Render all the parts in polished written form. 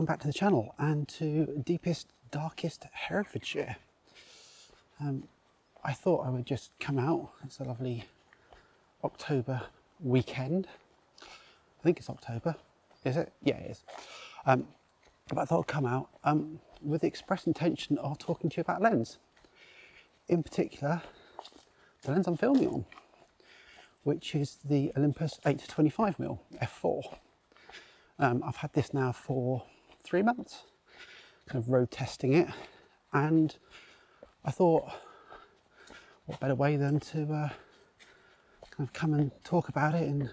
welcome back to the channel and to deepest, darkest Herefordshire. I thought I would just come out. It's a lovely October weekend. I think it's October, is it? Yeah, it is. But I thought I'd come out with the express intention of talking to you about lens. In particular, the lens I'm filming on, which is the Olympus 8-25mm f4. I've had this now for 3 months, kind of road testing it, and I thought, what better way than to kind of come and talk about it and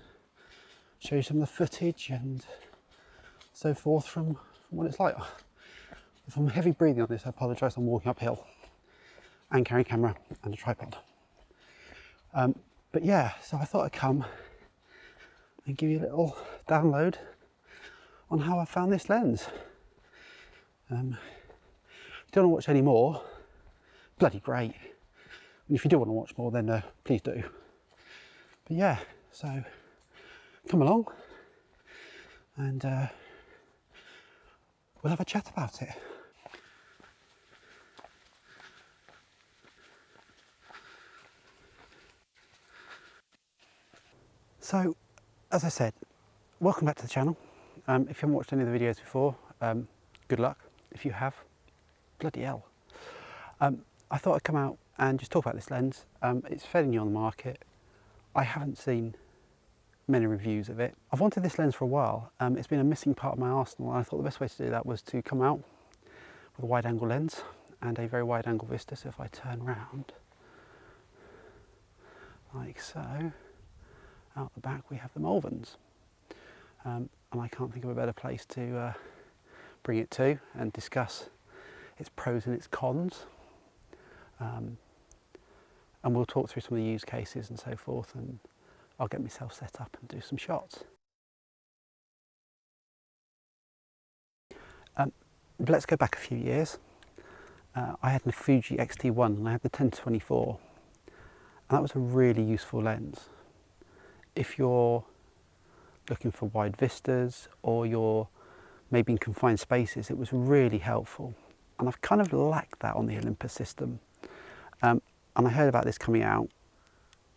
show you some of the footage and so forth from what it's like. If I'm heavy breathing on this, I apologise. I'm walking uphill and carrying a camera and a tripod. But yeah, so I thought I'd come and give you a little download on how I found this lens. If you don't want to watch any more, bloody great. And if you do want to watch more, then please do. But yeah, so come along and we'll have a chat about it. So, as I said, welcome back to the channel. If you haven't watched any of the videos before, good luck. If you have, bloody hell. I thought I'd come out and just talk about this lens. It's fairly new on the market. I haven't seen many reviews of it. I've wanted this lens for a while. It's been a missing part of my arsenal, and I thought the best way to do that was to come out with a wide angle lens and a very wide angle vista. So if I turn round like so, out the back we have the Malverns. And I can't think of a better place to bring it to and discuss its pros and its cons. And we'll talk through some of the use cases and so forth, and I'll get myself set up and do some shots. But let's go back a few years. I had a Fuji X-T1 and I had the 10-24, and that was a really useful lens. If you're looking for wide vistas or you're maybe in confined spaces, it was really helpful. And I've kind of lacked that on the Olympus system. And I heard about this coming out,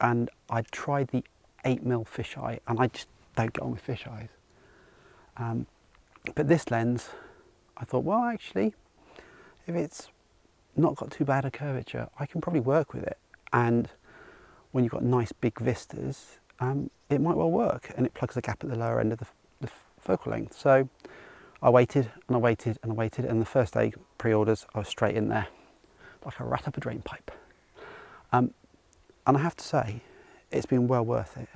and I tried the 8mm fisheye, and I just don't get on with fisheyes. But this lens, I thought, well, actually, if it's not got too bad a curvature, I can probably work with it. And when you've got nice big vistas, it might well work, and it plugs the gap at the lower end of the focal length. So I waited and I waited and I waited, and the first day pre-orders, I was straight in there like a rat up a drain pipe. And I have to say, it's been well worth it.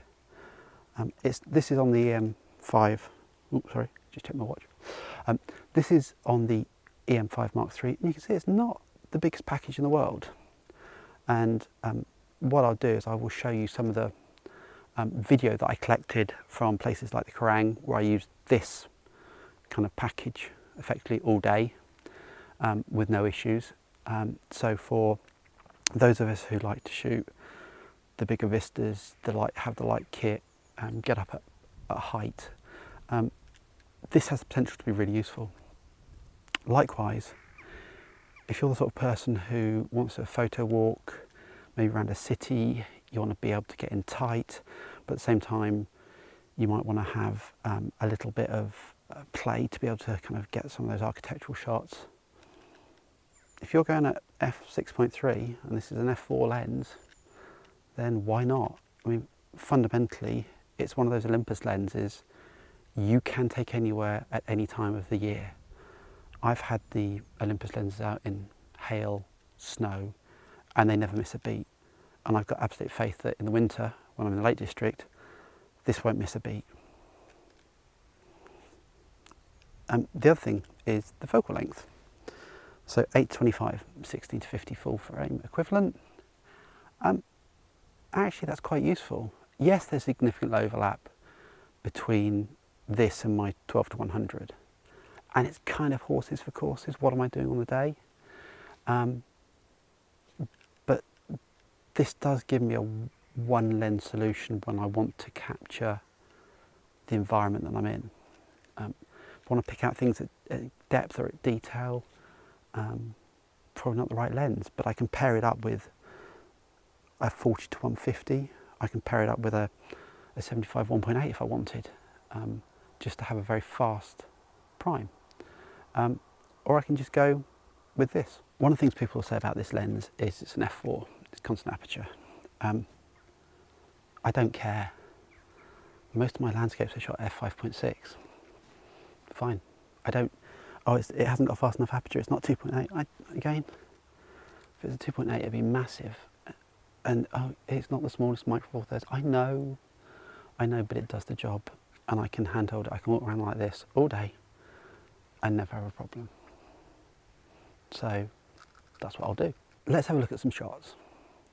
This is on the EM5. Oops, sorry, just check my watch. This is on the EM5 Mark III, and you can see it's not the biggest package in the world. And what I'll do is I will show you some of the video that I collected from places like the Kerrang, where I used this kind of package effectively all day with no issues. So for those of us who like to shoot the bigger vistas, have the light kit, get up at height, this has the potential to be really useful. Likewise, if you're the sort of person who wants a photo walk, maybe around a city, you want to be able to get in tight, but at the same time you might want to have a little bit of play to be able to kind of get some of those architectural shots. If you're going at f6.3 and this is an f4 lens, then why not? I mean, fundamentally, it's one of those Olympus lenses you can take anywhere at any time of the year. I've had the Olympus lenses out in hail, snow, and they never miss a beat. And I've got absolute faith that in the winter, when I'm in the Lake District, this won't miss a beat. The other thing is the focal length. So 8-25, 16-50 full frame equivalent. Actually, that's quite useful. Yes, there's significant overlap between this and my 12-100. And it's kind of horses for courses. What am I doing on the day? But this does give me a one lens solution when I want to capture the environment that I'm in. If I want to pick out things that depth or at detail, probably not the right lens, but I can pair it up with a 40 to 150. I can pair it up with a 75 1.8 if I wanted, just to have a very fast prime. Or I can just go with this. One of the things people say about this lens is it's an f4, it's constant aperture. I don't care. Most of my landscapes are shot f5.6. Fine. I don't, oh, it hasn't got fast enough aperture, it's not 2.8. Again, if it was a 2.8 it'd be massive. And oh, it's not the smallest micro four thirds. I know, but it does the job, and I can handhold it. I can walk around like this all day and never have a problem. So that's what I'll do. Let's have a look at some shots.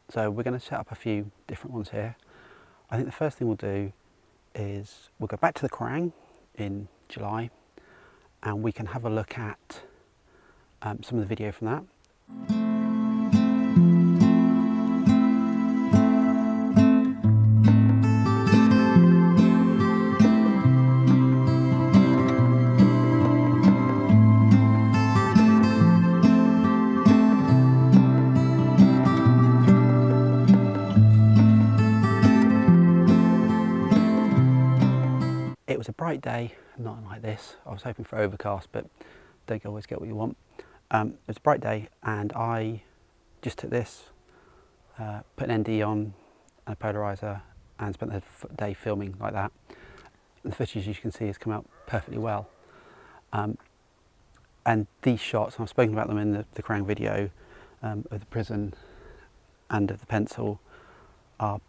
So we're going to set up a few different ones here. I think the first thing we'll do is we'll go back to the Kerrang in July, and we can have a look at some of the video from that. It was a bright day, not like this. I was hoping for overcast, but don't always get what you want. It was a bright day, and I just took this, put an ND on and a polarizer, and spent the day filming like that. And the footage, as you can see, has come out perfectly well. And these shots, and I've spoken about them in the Kerrang video, of the prison and of the pencil, are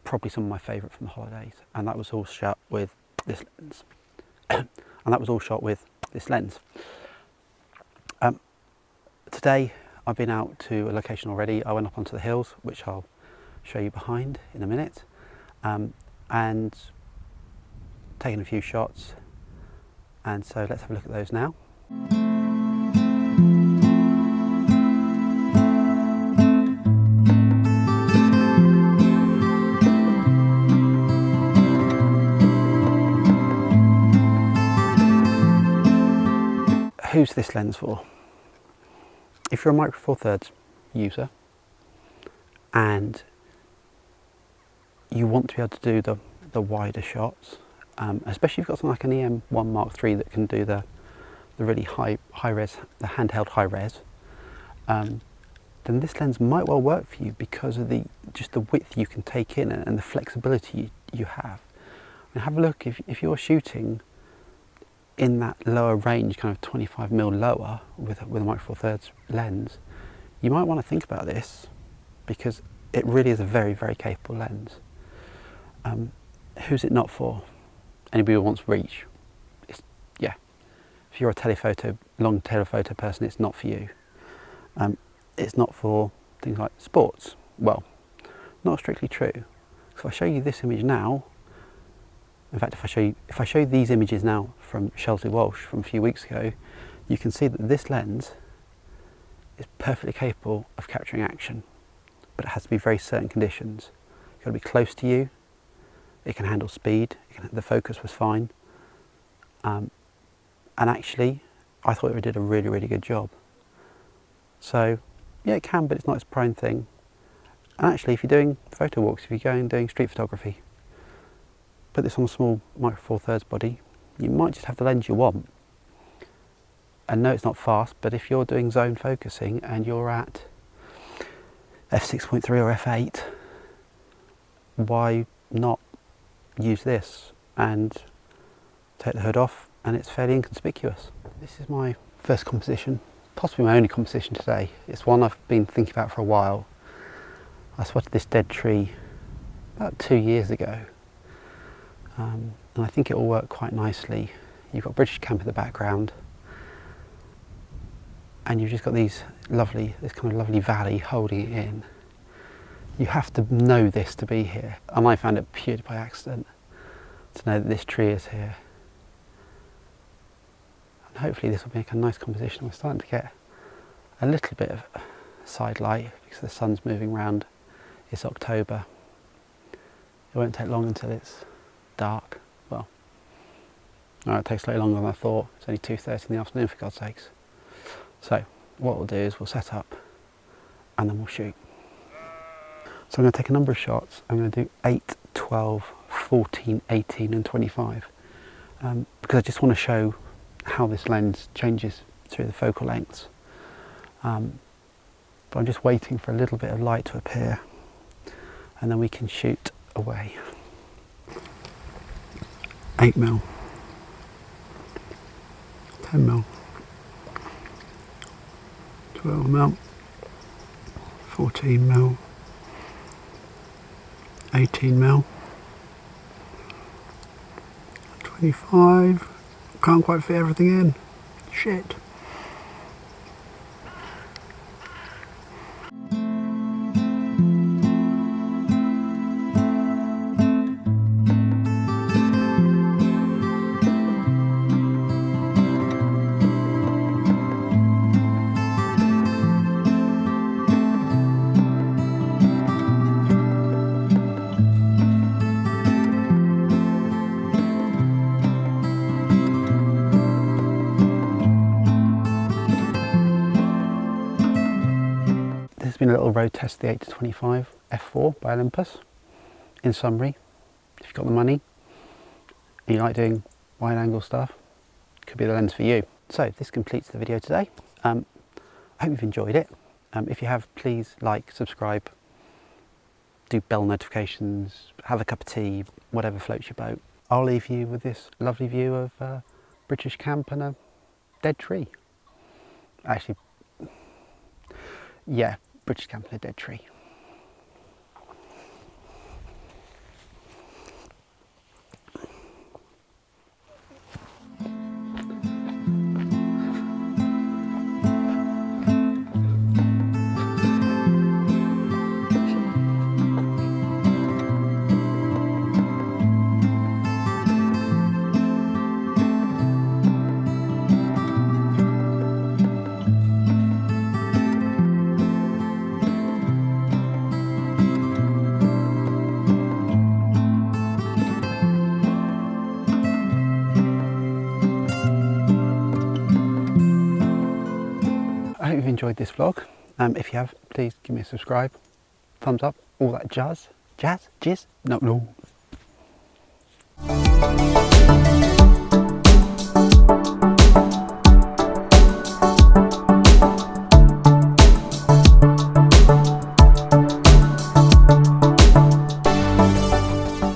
probably some of my favourite from the holidays. And that was all shot with this lens. And that was all shot with this lens. Today I've been out to a location already. I went up onto the hills, which I'll show you behind in a minute, and taken a few shots, and so let's have a look at those now. Who's this lens for? If you're a micro four thirds user and you want to be able to do the wider shots, especially if you've got something like an EM1 Mark III that can do the really high res, the handheld high res, then this lens might well work for you because of just the width you can take in and the flexibility you have. And have a look, if you're shooting in that lower range, kind of 25mm lower with a micro four thirds lens, you might want to think about this because it really is a very, very capable lens. Who's it not for? Anybody who wants reach. Yeah, if you're a telephoto, long telephoto person, it's not for you. It's not for things like sports. Well, not strictly true. So if I show you this image now, in fact, if I show you these images now from Shelsley Walsh from a few weeks ago, you can see that this lens is perfectly capable of capturing action, but it has to be very certain conditions. It's got to be close to you, it can handle speed, the focus was fine, and actually I thought it did a really, really good job. So yeah, it can, but it's not its prime thing. And actually, if you're doing photo walks, if you're going and doing street photography, put this on a small micro four thirds body, you might just have the lens you want. And no, it's not fast, but if you're doing zone focusing and you're at f6.3 or f8, why not use this and take the hood off, and it's fairly inconspicuous. This is my first composition, possibly my only composition today. It's one I've been thinking about for a while. I spotted this dead tree about 2 years ago. And I think it will work quite nicely. You've got British Camp in the background, and you've just got this kind of lovely valley holding it in. You have to know this to be here, and I found it purely by accident to know that this tree is here. And hopefully this will make a nice composition. We're starting to get a little bit of side light because the sun's moving around. It's October. It won't take long until it's dark. Well, It takes slightly longer than I thought. It's only 2:30 in the afternoon, for God's sakes. So what we'll do is we'll set up and then we'll shoot. So I'm going to take a number of shots. I'm going to do 8, 12, 14, 18 and 25 because I just want to show how this lens changes through the focal lengths. But I'm just waiting for a little bit of light to appear and then we can shoot away. 8mm, 10mm, 12mm, 14mm, 18mm, 25. Can't quite fit everything in. Shit. This has been a little road test of the 8-25 f4 by Olympus. In summary, if you've got the money and you like doing wide angle stuff, it could be the lens for you. So this completes the video today. I hope you've enjoyed it. If you have, please like, subscribe, do bell notifications, have a cup of tea, whatever floats your boat. I'll leave you with this lovely view of British camp and a dead tree. Actually, yeah, British camp and a dead tree. I hope you've enjoyed this vlog. If you have, please give me a subscribe, thumbs up, all that jazz. Jazz? Jizz? No.